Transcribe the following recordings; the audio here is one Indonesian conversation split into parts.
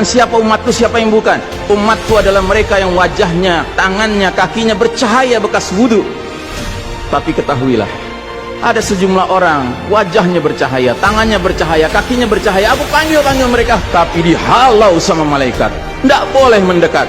membedakan siapa umatku, siapa yang bukan. Umatku adalah mereka yang wajahnya, tangannya, kakinya bercahaya bekas wudhu. Tapi ketahuilah, ada sejumlah orang wajahnya bercahaya, tangannya bercahaya, kakinya bercahaya. Aku panggil mereka, tapi dihalau sama malaikat, tidak boleh mendekat.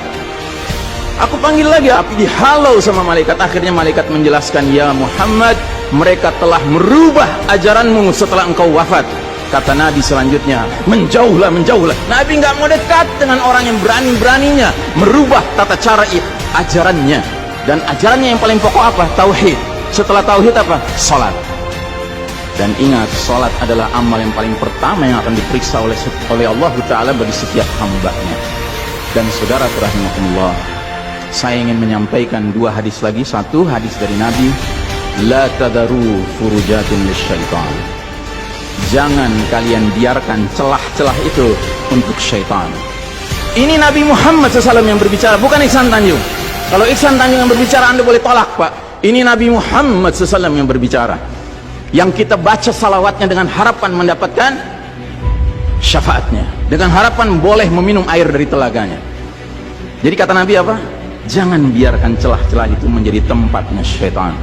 Aku panggil lagi, tapi dihalau sama malaikat. Akhirnya malaikat menjelaskan, ya Muhammad, mereka telah merubah ajaranmu setelah engkau wafat. Kata Nabi selanjutnya, menjauhlah, menjauhlah. Nabi nggak mau dekat dengan orang yang berani-beraninya merubah tata cara ajarannya. Dan ajarannya yang paling pokok apa? Tauhid. Setelah tauhid apa? Salat. Dan ingat, salat adalah amal yang paling pertama yang akan diperiksa oleh Allah Ta'ala bagi setiap hambanya. Dan saudara rahimahullah, saya ingin menyampaikan dua hadis lagi. Satu hadis dari Nabi, la tadaru furujatin lisyaitan. Jangan kalian biarkan celah-celah itu untuk syaitan. Ini Nabi Muhammad SAW yang berbicara, bukan Iksan Tanjung. Kalau Iksan Tanjung yang berbicara, Anda boleh tolak, Pak. Ini Nabi Muhammad SAW yang berbicara, yang kita baca salawatnya dengan harapan mendapatkan syafaatnya, dengan harapan boleh meminum air dari telaganya. Jadi kata Nabi apa? Jangan biarkan celah-celah itu menjadi tempatnya syaitan.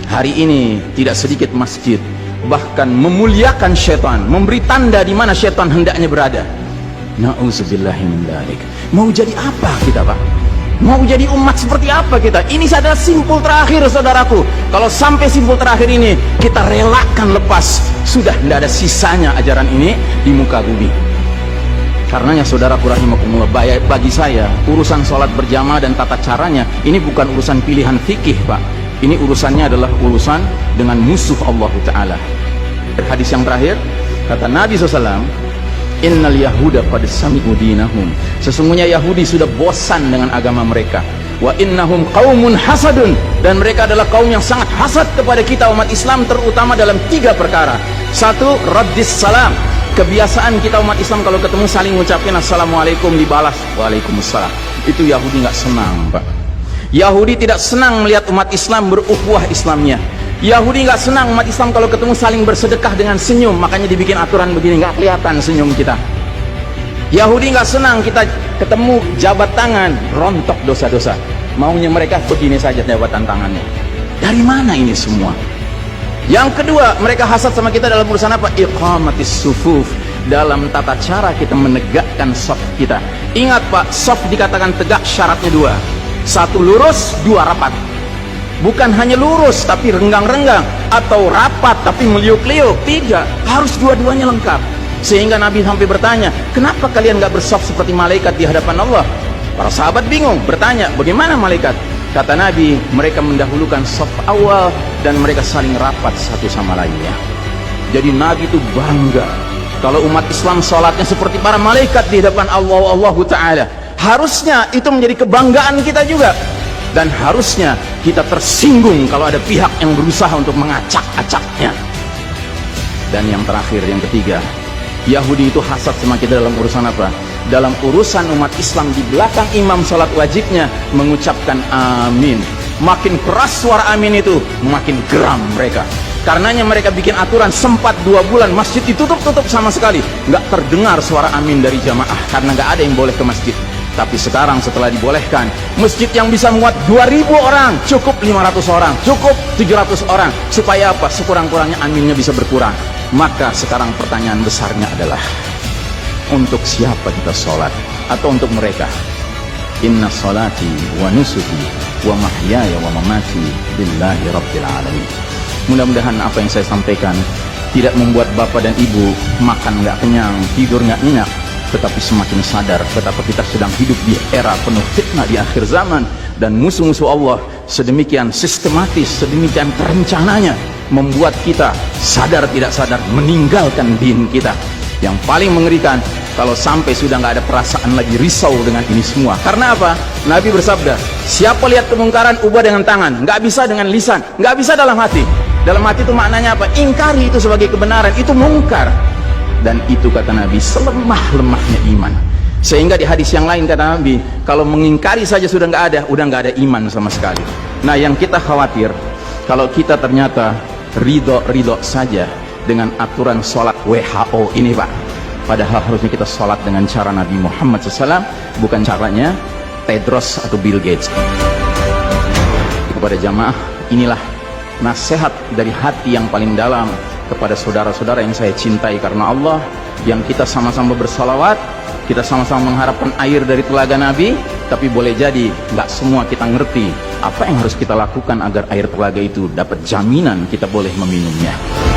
Hari ini tidak sedikit masjid bahkan memuliakan syaitan, memberi tanda di mana syaitan hendaknya berada. Na'udzubillahi min dzalik. Mau jadi apa kita, Pak? Mau jadi umat seperti apa kita? Ini adalah simpul terakhir, saudaraku. Kalau sampai simpul terakhir ini kita relakan lepas, sudah tidak ada sisanya ajaran ini di muka bumi. Karenanya saudaraku rahimakumullah, bagi saya urusan sholat berjamaah dan tata caranya ini bukan urusan pilihan fikih, Pak. Ini urusannya adalah urusan dengan musuh Allah Ta'ala. Hadis yang terakhir, kata Nabi SAW, innal yahuda qad sami'u dinahum. Sesungguhnya Yahudi sudah bosan dengan agama mereka. Wa innahum qaumun hasadun. Dan mereka adalah kaum yang sangat hasad kepada kita umat Islam, terutama dalam 3 perkara. Satu, raddis salam. Kebiasaan kita umat Islam kalau ketemu saling ngucapin assalamualaikum, dibalas waalaikumsalam. Itu Yahudi nggak senang, Pak. Yahudi tidak senang melihat umat Islam berukhuwah Islamnya. Yahudi nggak senang umat Islam kalau ketemu saling bersedekah dengan senyum. Makanya dibikin aturan begini, nggak kelihatan senyum kita. Yahudi nggak senang kita ketemu jabat tangan, rontok dosa-dosa. Maunya mereka begini saja jabatan tangannya. Dari mana ini semua? Yang kedua, mereka hasad sama kita dalam urusan apa? Iqamatis sufuf. Dalam tata cara kita menegakkan shaf kita. Ingat, Pak, shaf dikatakan tegak syaratnya 2. 1 lurus, 2 rapat. Bukan hanya lurus tapi renggang-renggang, atau rapat tapi meliuk-liuk. Tidak, harus dua-duanya lengkap. Sehingga Nabi sampai bertanya, kenapa kalian gak bersaf seperti malaikat di hadapan Allah? Para sahabat bingung, bertanya, bagaimana malaikat? Kata Nabi, mereka mendahulukan saf awal dan mereka saling rapat satu sama lainnya. Jadi Nabi itu bangga kalau umat Islam sholatnya seperti para malaikat di hadapan Allah Ta'ala. Harusnya itu menjadi kebanggaan kita juga. Dan harusnya kita tersinggung kalau ada pihak yang berusaha untuk mengacak-acaknya. Dan yang terakhir, yang ketiga, Yahudi itu hasad sama kita dalam urusan apa? Dalam urusan umat Islam di belakang imam sholat wajibnya mengucapkan amin. Makin keras suara amin itu, makin geram mereka. Karenanya mereka bikin aturan sempat 2 bulan masjid ditutup sama sekali. Nggak terdengar suara amin dari jamaah karena nggak ada yang boleh ke masjid. Tapi sekarang setelah dibolehkan, masjid yang bisa muat 2000 orang, cukup 500 orang, cukup 700 orang. Supaya apa? Sekurang-kurangnya aminnya bisa berkurang. Maka sekarang pertanyaan besarnya adalah, untuk siapa kita sholat? Atau untuk mereka? Inna sholati wa nusuki wa mahyaya wa mamati billahi rabbil alamin. Mudah-mudahan apa yang saya sampaikan tidak membuat bapak dan ibu makan nggak kenyang, tidur nggak nyenyak, tetapi semakin sadar betapa kita sedang hidup di era penuh fitnah di akhir zaman, dan musuh-musuh Allah sedemikian sistematis, sedemikian terencananya membuat kita sadar tidak sadar meninggalkan din kita. Yang paling mengerikan kalau sampai sudah nggak ada perasaan lagi risau dengan ini semua. Karena apa? Nabi bersabda, siapa lihat kemungkaran ubah dengan tangan, nggak bisa dengan lisan, nggak bisa dalam hati. Dalam hati itu maknanya apa? Ingkari itu sebagai kebenaran, itu mungkar. Dan itu kata Nabi selemah-lemahnya iman. Sehingga di hadis yang lain kata Nabi, kalau mengingkari saja sudah nggak ada, udah nggak ada iman sama sekali. Nah, yang kita khawatir kalau kita ternyata ridho saja dengan aturan sholat WHO ini, Pak. Padahal harusnya kita sholat dengan cara Nabi Muhammad SAW, bukan caranya Tedros atau Bill Gates. Kepada jamaah, inilah nasihat dari hati yang paling dalam kepada saudara-saudara yang saya cintai karena Allah, yang kita sama-sama bersalawat, kita sama-sama mengharapkan air dari telaga Nabi. Tapi boleh jadi nggak semua kita ngerti apa yang harus kita lakukan agar air telaga itu dapat jaminan kita boleh meminumnya.